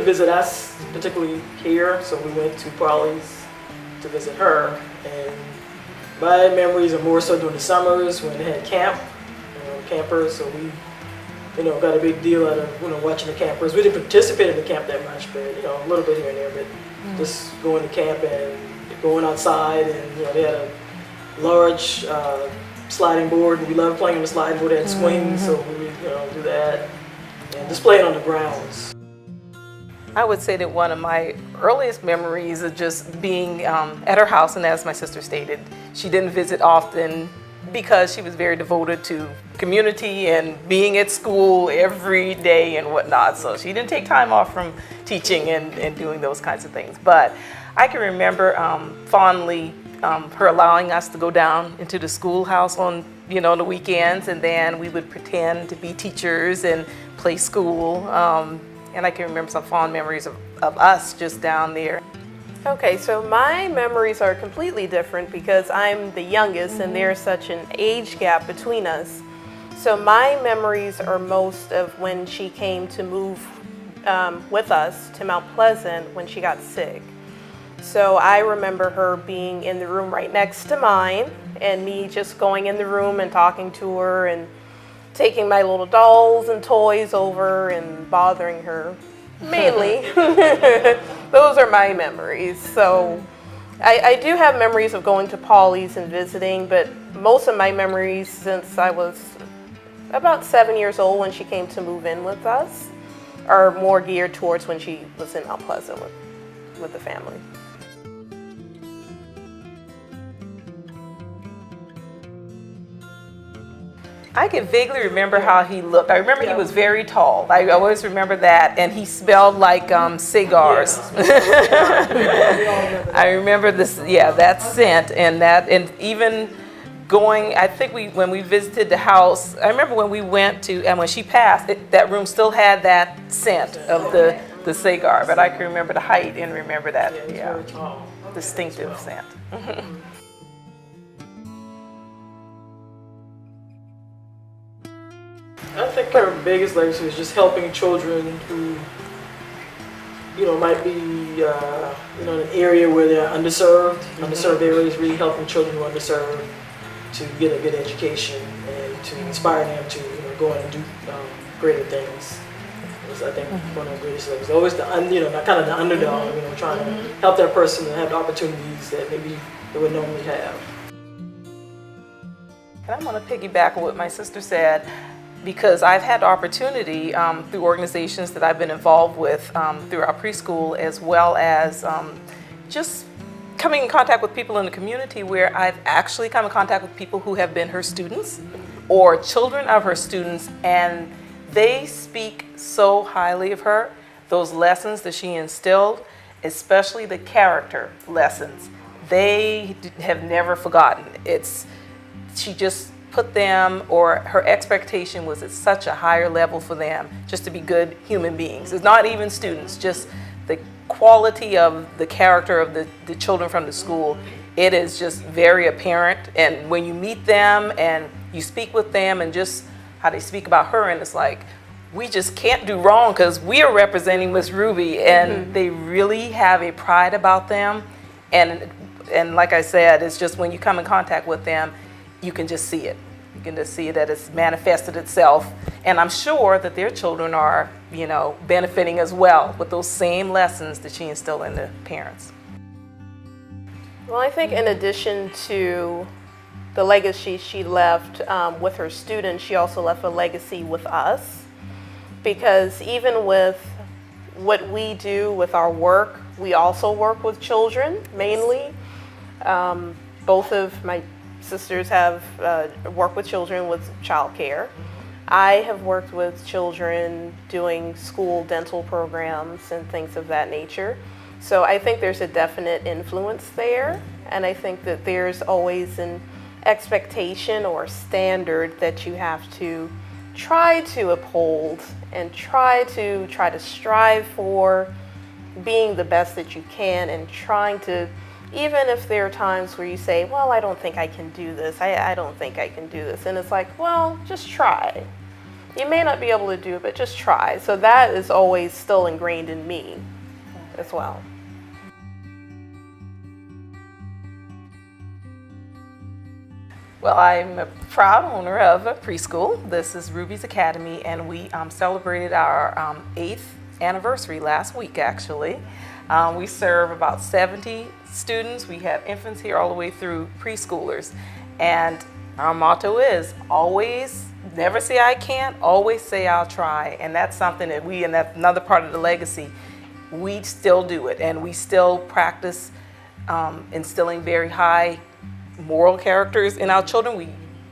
visit us, particularly here, so we went to Pawleys to visit her. And my memories are more so during the summers when they had camp, campers, so we got a big deal out of watching the campers. We didn't participate in the camp that much, but a little bit here and there, but just going to camp and going outside, and they had a large sliding board, and we loved playing on the sliding board. It had swings, so we would do that and just playing on the grounds. I would say that one of my earliest memories of just being at her house, and as my sister stated, she didn't visit often because she was very devoted to community and being at school every day and whatnot. So she didn't take time off from teaching and doing those kinds of things. But I can remember fondly her allowing us to go down into the schoolhouse on the weekends, and then we would pretend to be teachers and play school. And I can remember some fond memories of us just down there. Okay, so my memories are completely different because I'm the youngest and there's such an age gap between us. So my memories are most of when she came to move with us to Mount Pleasant when she got sick. So I remember her being in the room right next to mine and me just going in the room and talking to her and taking my little dolls and toys over and bothering her, mainly. Those are my memories. So I do have memories of going to Pawleys and visiting, but most of my memories since I was about 7 years old when she came to move in with us are more geared towards when she was in Mount Pleasant with the family. I can vaguely remember how he looked. I remember he was very tall. I always remember that, and he smelled like cigars. I remember this, that scent and even going. I think when we visited the house, I remember when we went to and when she passed, that room still had that scent of the cigar. But I can remember the height and remember that distinctive scent. I think her biggest legacy is just helping children who, might be, in an area where they're underserved. Underserved areas, really helping children who are underserved to get a good education and to inspire them to, go on and do greater things. That's, I think, one of the greatest legacies. Always the, kind of the underdog, trying to help that person to have the opportunities that maybe they would normally have. And I want to piggyback on what my sister said, because I've had the opportunity through organizations that I've been involved with through our preschool, as well as just coming in contact with people in the community where I've actually come in contact with people who have been her students or children of her students, and they speak so highly of her. Those lessons that she instilled, especially the character lessons, they have never forgotten. She just put them, or her expectation was at such a higher level for them just to be good human beings. It's not even students, just the quality of the character of the children from the school. It is just very apparent, and when you meet them and you speak with them and just how they speak about her, and it's like, we just can't do wrong because we are representing Miss Ruby, and they really have a pride about them. And like I said, it's just when you come in contact with them, you can just see it. You can just see that it's manifested itself. And I'm sure that their children are, benefiting as well with those same lessons that she instilled in the parents. Well, I think in addition to the legacy she left with her students, she also left a legacy with us. Because even with what we do with our work, we also work with children, mainly. Both of my sisters have worked with children with child care. I have worked with children doing school dental programs and things of that nature. So I think there's a definite influence there, and I think that there's always an expectation or standard that you have to try to uphold and try to strive for being the best that you can, and trying to, even if there are times where you say, well, I don't think I can do this, I don't think I can do this. And it's like, well, just try. You may not be able to do it, but just try. So that is always still ingrained in me as well. Well, I'm a proud owner of a preschool. This is Ruby's Academy, and we celebrated our 8th anniversary last week, actually. We serve about 70 students. We have infants here all the way through preschoolers. And our motto is always, never say I can't, always say I'll try. And that's something that and that's another part of the legacy. We still do it, and we still practice instilling very high moral characters in our children. We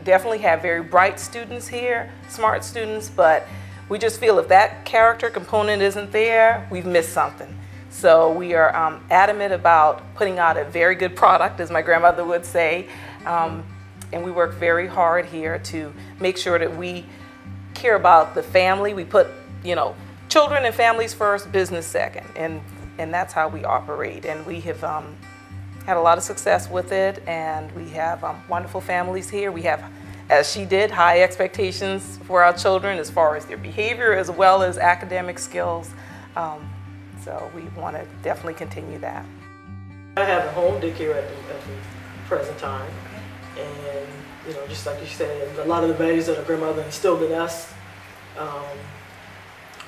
definitely have very bright students here, smart students, but we just feel if that character component isn't there, we've missed something. So we are adamant about putting out a very good product, as my grandmother would say, and we work very hard here to make sure that we care about the family. We put, children and families first, business second, and that's how we operate. And we have had a lot of success with it, and we have wonderful families here. We have, as she did, high expectations for our children as far as their behavior as well as academic skills. So we want to definitely continue that. I have a home daycare at the present time, and just like you said, a lot of the values that our grandmother instilled in us,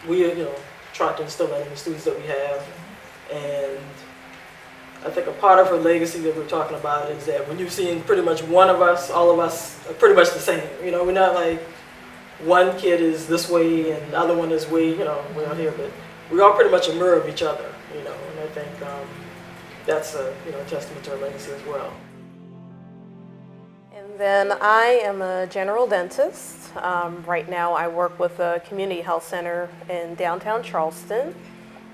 we try to instill that in the students that we have. And I think a part of her legacy that we're talking about is that when you've seen pretty much one of us, all of us are pretty much the same. We're not like one kid is this way and the other one is way, way out here, but we all pretty much a mirror of each other, and I think that's a testament to her legacy as well. And then I am a general dentist. Right now I work with a community health center in downtown Charleston,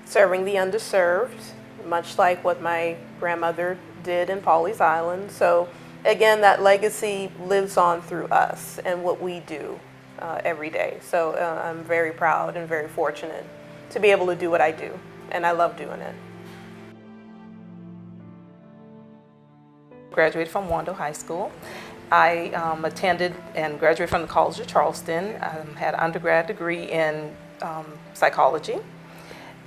serving the underserved, much like what my grandmother did in Pawleys Island. So again, that legacy lives on through us and what we do every day. So I'm very proud and very fortunate to be able to do what I do, and I love doing it. Graduated from Wando High School. I attended and graduated from the College of Charleston. Had an undergrad degree in psychology.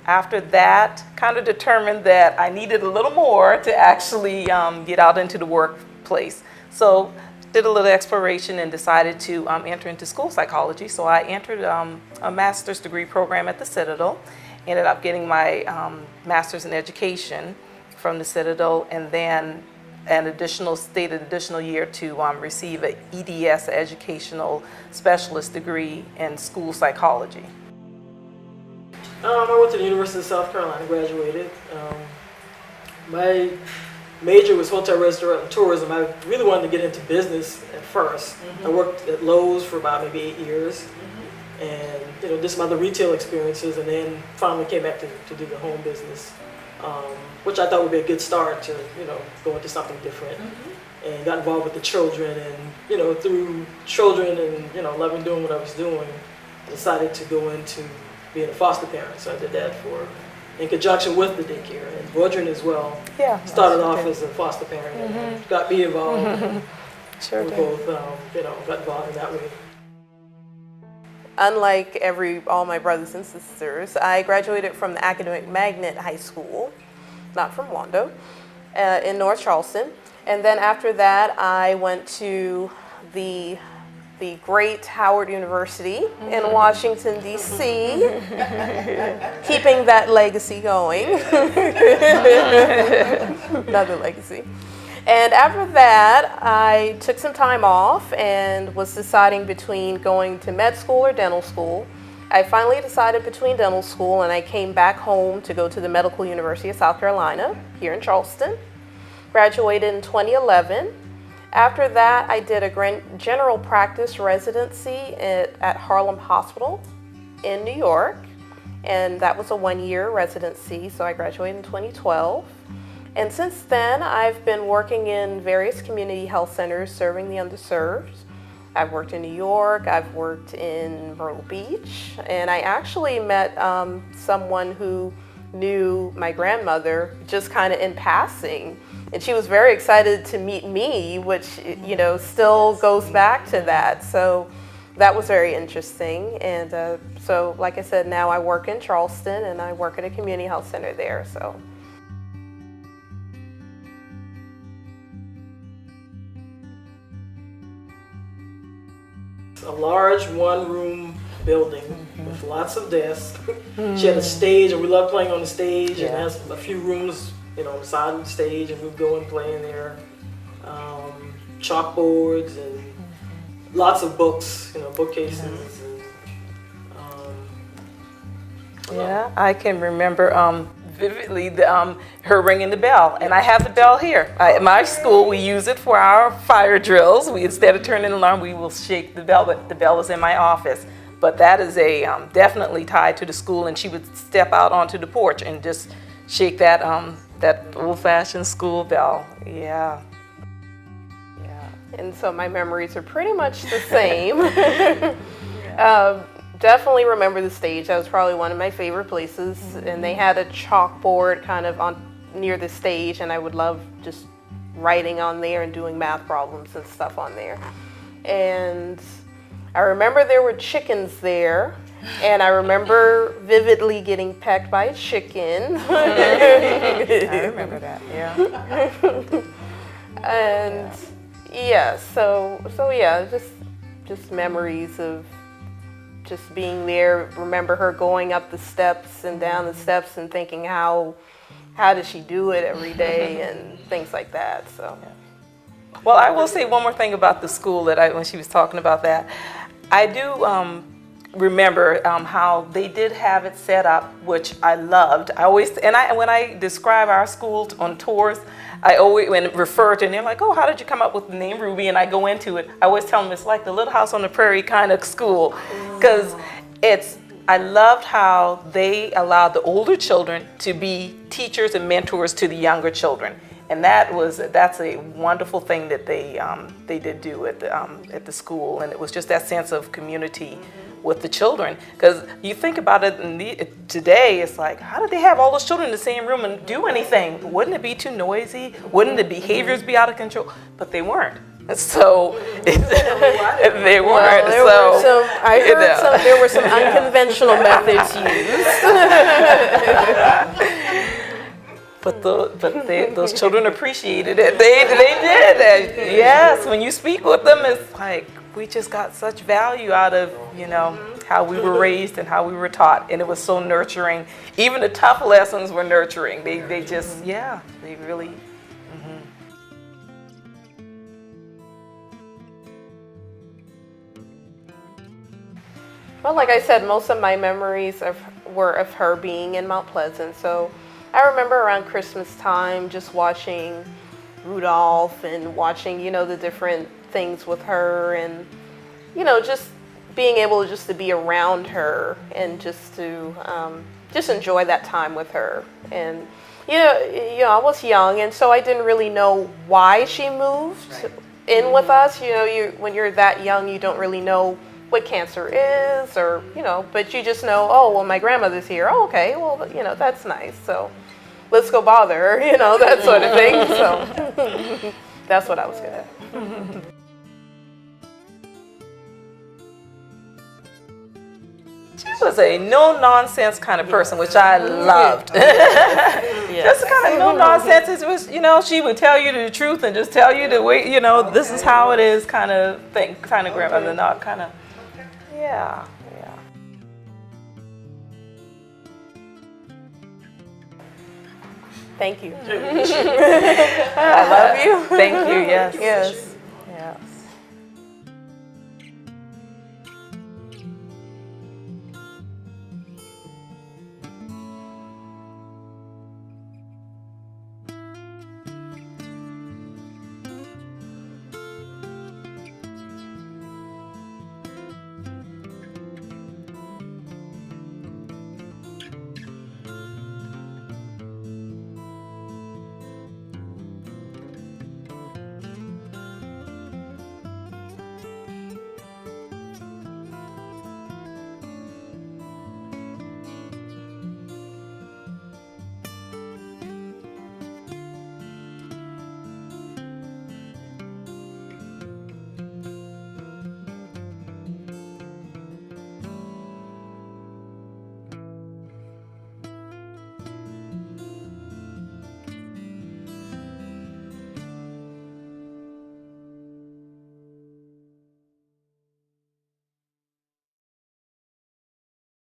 After that, kind of determined that I needed a little more to actually get out into the workplace. So did a little exploration and decided to enter into school psychology. So I entered a master's degree program at the Citadel, ended up getting my master's in education from the Citadel, and then an additional year to receive an EDS, educational specialist degree in school psychology. I went to the University of South Carolina, graduated. My major was hotel, restaurant, and tourism. I really wanted to get into business at first. I worked at Lowe's for about maybe 8 years, and did some other retail experiences, and then finally came back to do the home business, which I thought would be a good start to go into something different. And got involved with the children, and through children and loving doing what I was doing, I decided to go into being a foster parent. So I did that in conjunction with the daycare, and Reverend as well. Yeah. Started off as a foster parent and got me involved. Sure we did. both, got involved in that way. Unlike all my brothers and sisters, I graduated from the Academic Magnet High School, not from Wando, in North Charleston. And then after that, I went to the great Howard University in Washington, D.C., keeping that legacy going. Another legacy. And after that, I took some time off and was deciding between going to med school or dental school. I finally decided between dental school, and I came back home to go to the Medical University of South Carolina here in Charleston. Graduated in 2011. After that, I did a general practice residency at Harlem Hospital in New York, and that was a 1-year residency, so I graduated in 2012. And since then, I've been working in various community health centers serving the underserved. I've worked in New York, I've worked in Myrtle Beach, and I actually met someone who knew my grandmother just kind of in passing. And she was very excited to meet me, which, still goes back to that. So that was very interesting. And so, like I said, now I work in Charleston, and I work at a community health center there. So. A large one-room building with lots of desks. She had a stage, and we loved playing on the stage, and has a few rooms, you know, on the side of the stage, and we'd go and play in there. Chalkboards and lots of books, you know, bookcases. And, yeah, I can remember vividly her ringing the bell, and I have the bell here. At my school, we use it for our fire drills. Instead of turning an alarm, we will shake the bell, but the bell is in my office. But that is definitely tied to the school, and she would step out onto the porch and just shake that that old-fashioned school bell. Yeah. And so my memories are pretty much the same. Definitely remember the stage. That was probably one of my favorite places. And they had a chalkboard kind of near the stage, and I would love just writing on there and doing math problems and stuff on there. And I remember there were chickens there, and I remember vividly getting pecked by a chicken. I remember that, yeah. And yeah, so yeah, just memories of just being there. Remember her going up the steps and down the steps and thinking how does she do it every day and things like that. So. Well, I will say one more thing about the school when she was talking about that. I do remember how they did have it set up, which I loved. When I describe our school on tours, I always refer to, and they're like, "Oh, how did you come up with the name Ruby?" And I go into it. I always tell them it's like the Little House on the Prairie kind of school, because I loved how they allowed the older children to be teachers and mentors to the younger children, and that's a wonderful thing that they did do at the school, and it was just that sense of community with the children. Because you think about it, today it's like, how did they have all those children in the same room and do anything? Wouldn't it be too noisy? Wouldn't the behaviors be out of control? But they weren't. So they weren't. I heard there were some unconventional methods used. But those children appreciated it. They did. Yes, when you speak with them, it's like, we just got such value out of, how we were raised and how we were taught. And it was so nurturing. Even the tough lessons were nurturing. They really. Well, like I said, most of my memories were of her being in Mount Pleasant. So I remember around Christmas time just watching Rudolph and watching, the different things with her, and, just being able to be around her and just to just enjoy that time with her. And, I was young, and so I didn't really know why she moved in with us. When you're that young, you don't really know what cancer is, or, but you just know, oh, well, my grandmother's here. Oh, okay, well, that's nice. So let's go bother her, that sort of thing. So that's what I was good at. She was a no-nonsense kind of person, which I loved. Just kind of no-nonsense. It was, she would tell you the truth and just tell you the way, this is how it is kind of thing, kind of grandmother, not kind of, yeah. Thank you. I love you. Thank you, yes. Yes.